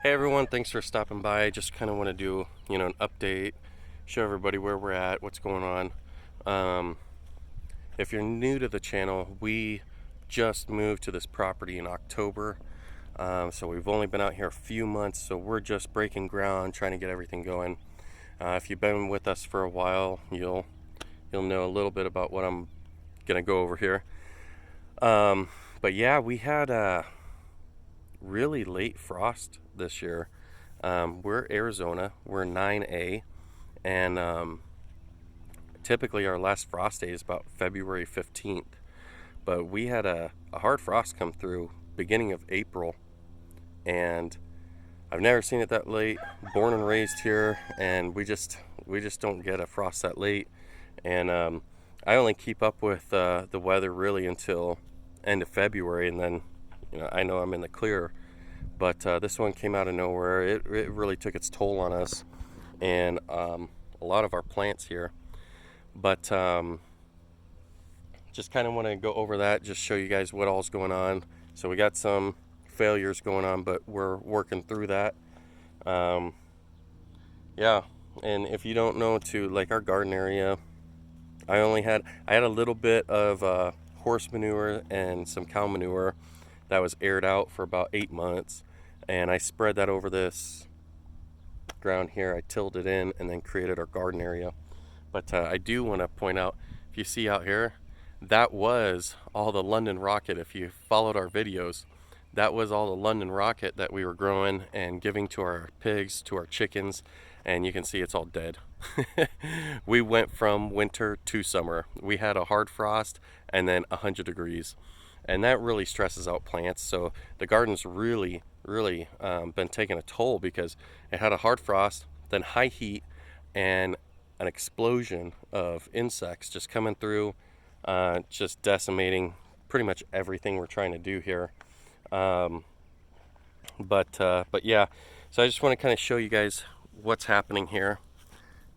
Hey everyone, thanks for stopping by. I just kind of want to do, an update, show everybody where we're at, what's going on. Um, if you're new to the channel, we just moved to this property in October. So we've only been out here a few months, so we're just breaking ground, trying to get everything going. If you've been with us for a while, you'll know a little bit about what I'm gonna go over here. But yeah, we had a really late frost this year. We're Arizona, we're 9A, and typically our last frost day is about February 15th. But we had a hard frost come through beginning of April, and I've never seen it that late. Born and raised here, and we just don't get a frost that late. And I only keep up with the weather really until end of February, and then I know I'm in the clear. But this one came out of nowhere. It really took its toll on us and a lot of our plants here. But just kind of want to go over that, just show you guys what all's going on. So we got some failures going on, but we're working through that. Um, yeah, and if you don't know, to like our garden area, I had a little bit of horse manure and some cow manure that was aired out for about 8 months, and I spread that over this ground here. I tilled it in and then created our garden area. But I do want to point out, if you see out here, that was all the London Rocket. If you followed our videos, that was all the London Rocket that we were growing and giving to our pigs, to our chickens, and you can see it's all dead. We went from winter to summer. We had a hard frost and then 100 degrees, and that really stresses out plants. So the garden's really been taking a toll because it had a hard frost, then high heat, and an explosion of insects just coming through, just decimating pretty much everything we're trying to do here. Um, but yeah, so I just want to kind of show you guys what's happening here.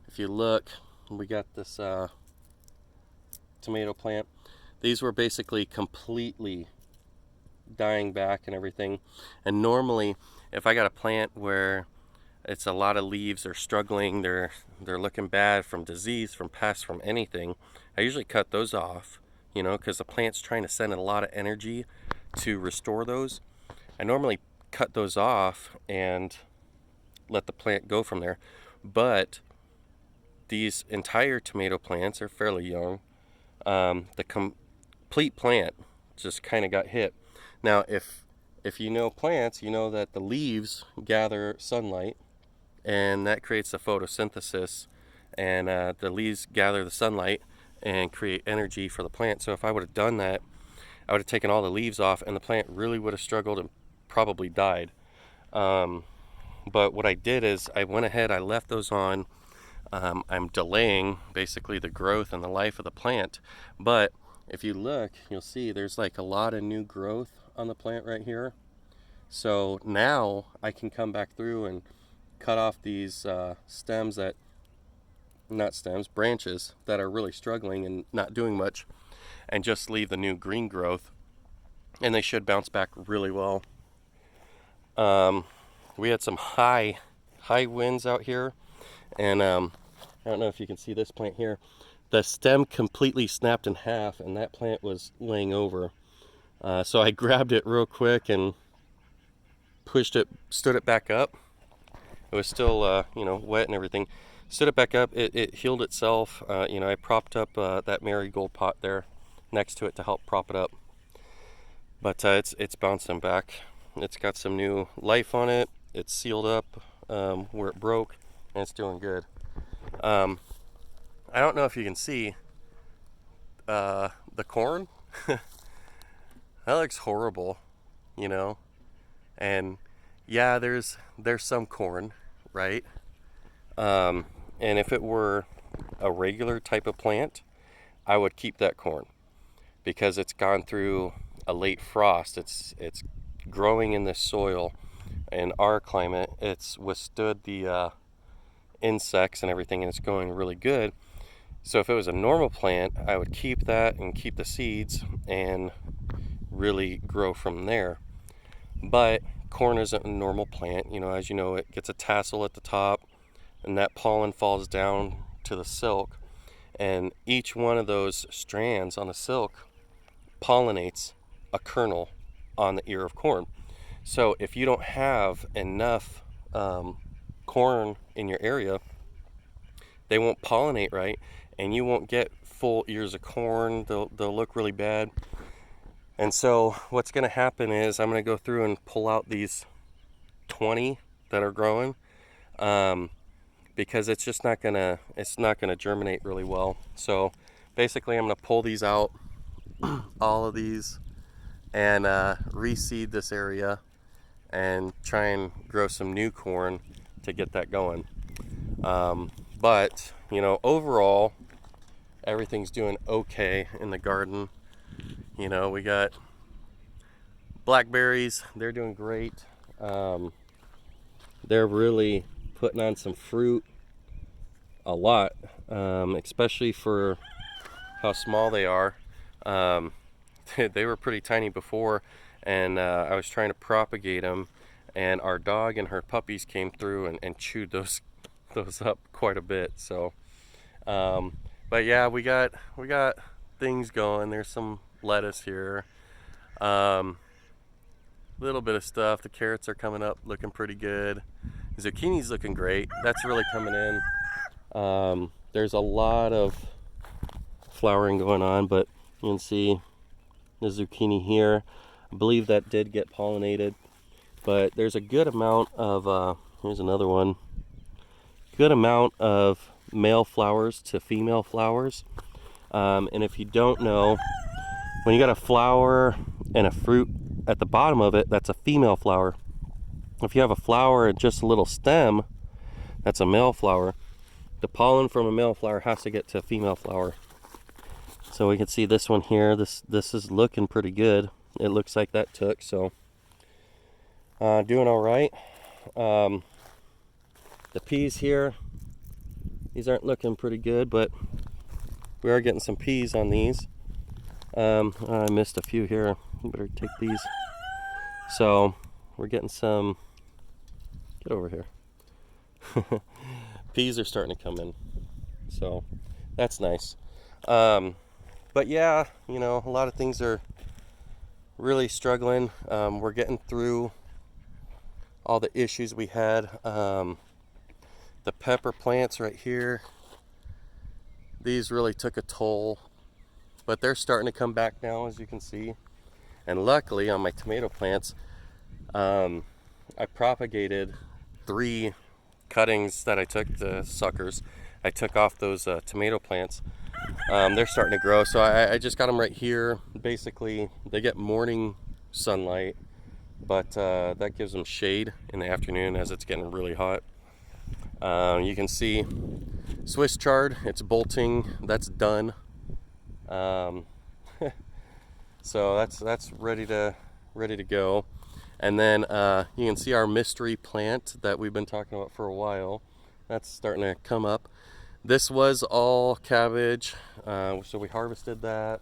If you look, we got this tomato plant. These were basically completely dying back and everything. And normally, if I got a plant where it's a lot of leaves, they're struggling, they're looking bad from disease, from pests, from anything, I usually cut those off, because the plant's trying to send a lot of energy to restore those. I normally cut those off and let the plant go from there. But these entire tomato plants are fairly young. The complete plant just kind of got hit. Now, if you know plants, you know that the leaves gather sunlight, and that creates a photosynthesis, and the leaves gather the sunlight and create energy for the plant. So if I would have done that, I would have taken all the leaves off, and the plant really would have struggled and probably died. But what I did is I went ahead, I left those on. I'm delaying basically the growth and the life of the plant. But if you look, you'll see there's like a lot of new growth on the plant right here. So now I can come back through and cut off these stems that, not stems, branches that are really struggling and not doing much, and just leave the new green growth, and they should bounce back really well. We had some high winds out here, and I don't know if you can see this plant here. The stem completely snapped in half, and that plant was laying over. So I grabbed it real quick and pushed it, stood it back up. It was still, wet and everything. Stood it back up. It healed itself. I propped up that marigold pot there next to it to help prop it up. But it's bouncing back. It's got some new life on it. It's sealed up where it broke, and it's doing good. I don't know if you can see the corn. That looks horrible, and yeah, there's some corn, right? And if it were a regular type of plant, I would keep that corn because it's gone through a late frost. It's growing in this soil. In our climate, it's withstood the insects and everything, and it's going really good. So if it was a normal plant, I would keep that and keep the seeds and really grow from there. But corn isn't a normal plant. You know, as you know, it gets a tassel at the top, and that pollen falls down to the silk, and each one of those strands on the silk pollinates a kernel on the ear of corn. So if you don't have enough corn in your area, they won't pollinate right, and you won't get full ears of corn. They'll look really bad. And so what's going to happen is I'm going to go through and pull out these 20 that are growing, because it's just not gonna germinate really well. So basically I'm going to pull these out, all of these, and reseed this area and try and grow some new corn to get that going. But you know, overall everything's doing okay in the garden. You know, we got blackberries, they're doing great. They're really putting on some fruit, a lot, especially for how small they are. They were pretty tiny before, and I was trying to propagate them, and our dog and her puppies came through and chewed those up quite a bit. So but yeah, we got things going. There's some lettuce here, little bit of stuff. The carrots are coming up looking pretty good. Zucchini's looking great. That's really coming in. There's a lot of flowering going on, but you can see the zucchini here. I believe that did get pollinated, but there's a good amount of here's another one, good amount of male flowers to female flowers. And if you don't know, when you got a flower and a fruit at the bottom of it, that's a female flower. If you have a flower and just a little stem, that's a male flower. The pollen from a male flower has to get to a female flower. So we can see this one here. This is looking pretty good. It looks like that took. So doing all right. The peas here, these aren't looking pretty good, but we are getting some peas on these. I missed a few here. Better take these. So we're getting some. Get over here. Peas are starting to come in, so that's nice. But yeah, you know, a lot of things are really struggling. We're getting through all the issues we had. The pepper plants right here, these really took a toll, but they're starting to come back now, as you can see. And luckily on my tomato plants, I propagated 3 cuttings that I took, the suckers. I took off those tomato plants. They're starting to grow, so I just got them right here. Basically, they get morning sunlight, but that gives them shade in the afternoon as it's getting really hot. You can see Swiss chard, it's bolting, that's done. So that's ready to go. And then you can see our mystery plant that we've been talking about for a while. That's starting to come up. This was all cabbage, so we harvested that.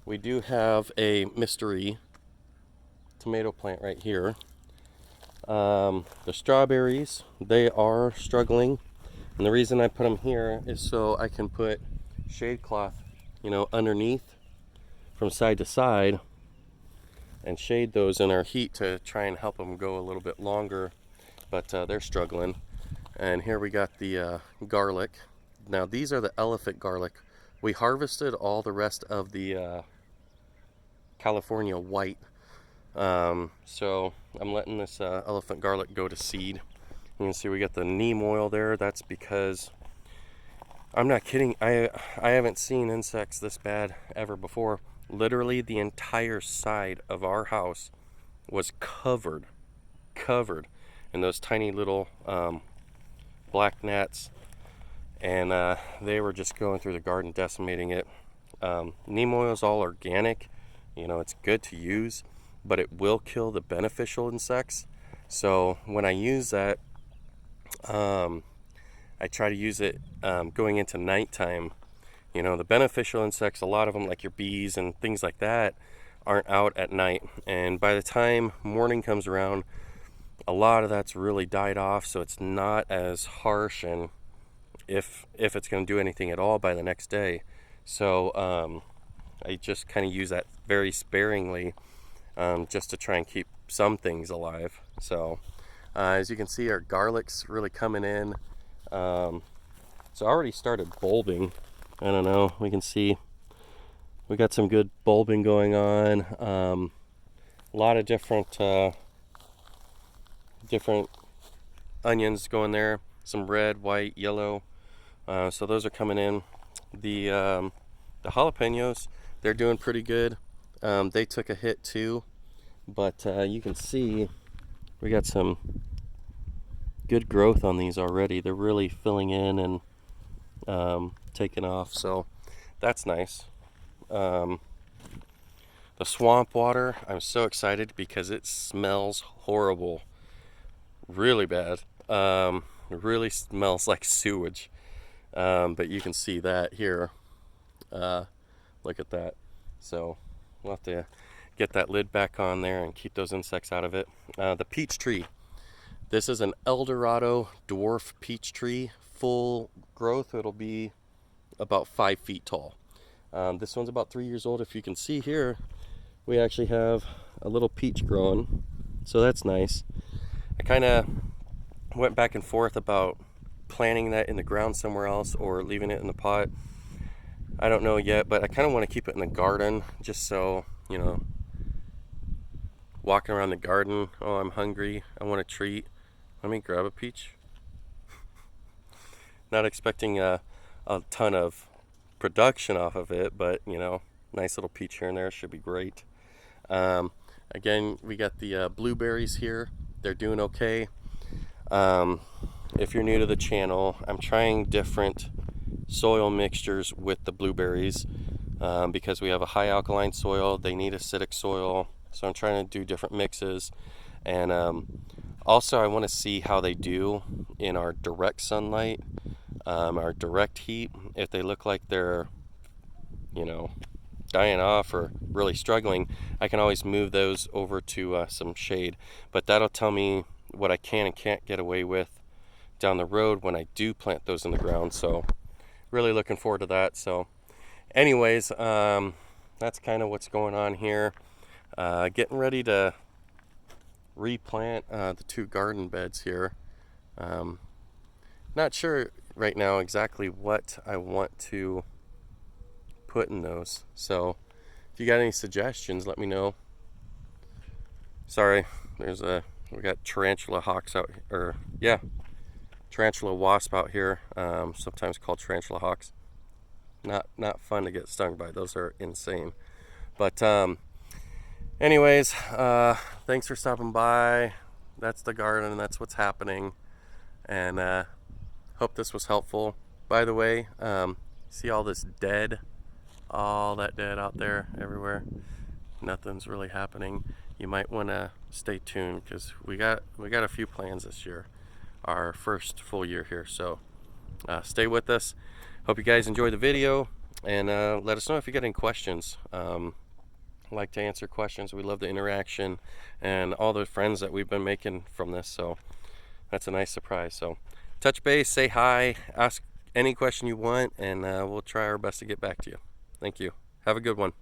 We do have a mystery tomato plant right here. The strawberries, they are struggling, and the reason I put them here is so I can put shade cloth, you know, underneath from side to side and shade those in our heat to try and help them go a little bit longer, but they're struggling. And here we got the garlic. Now these are the elephant garlic. We harvested all the rest of the California white, so I'm letting this elephant garlic go to seed. You can see we got the neem oil there. That's because, I'm not kidding, I haven't seen insects this bad ever before. Literally the entire side of our house was covered in those tiny little black gnats, and they were just going through the garden, decimating it. Neem oil is all organic, you know, it's good to use, but it will kill the beneficial insects. So when I use that, I try to use it going into nighttime. You know, the beneficial insects, a lot of them, like your bees and things like that, aren't out at night. And by the time morning comes around, a lot of that's really died off, so it's not as harsh, and if it's going to do anything at all by the next day. So I just kind of use that very sparingly, just to try and keep some things alive. So as you can see, our garlic's really coming in. It's already started bulbing. I don't know, we can see we got some good bulbing going on. A lot of different onions going there, some red, white, yellow. So those are coming in. The jalapenos, they're doing pretty good. They took a hit too, but you can see we got some good growth on these already. They're really filling in and taking off, so that's nice. The swamp water, I'm so excited because it smells horrible, really bad. It really smells like sewage, but you can see that here. Look at that. So we'll have to get that lid back on there and keep those insects out of it. The peach tree, this is an Eldorado dwarf peach tree, full growth. It'll be about 5 feet tall. This one's about 3 years old. If you can see here, we actually have a little peach growing, so that's nice. I kind of went back and forth about planting that in the ground somewhere else or leaving it in the pot. I don't know yet, but I kind of want to keep it in the garden, just so, you know, walking around the garden, oh, I'm hungry, I want a treat, let me grab a peach. Not expecting a ton of production off of it, but you know, nice little peach here and there should be great. Again, we got the blueberries here. They're doing okay. If you're new to the channel, I'm trying different soil mixtures with the blueberries, because we have a high alkaline soil, they need acidic soil, so I'm trying to do different mixes. And also I want to see how they do in our direct sunlight, our direct heat. If they look like they're, you know, dying off or really struggling, I can always move those over to some shade, but that'll tell me what I can and can't get away with down the road when I do plant those in the ground. So really looking forward to that. So anyways, that's kind of what's going on here. Getting ready to replant the 2 garden beds here. Not sure right now exactly what I want to put in those, so if you got any suggestions, let me know. Sorry, we got tarantula hawks out, or yeah, tarantula wasp out here, sometimes called tarantula hawks. Not fun to get stung by. Those are insane. But anyways, thanks for stopping by. That's the garden and that's what's happening, and hope this was helpful. By the way, see all this dead, all that dead out there everywhere? Nothing's really happening. You might want to stay tuned because we got a few plans this year, our first full year here. So stay with us. Hope you guys enjoy the video, and let us know if you got any questions. I like to answer questions. We love the interaction and all the friends that we've been making from this, so that's a nice surprise. So touch base, say hi, ask any question you want, and we'll try our best to get back to you. Thank you. Have a good one.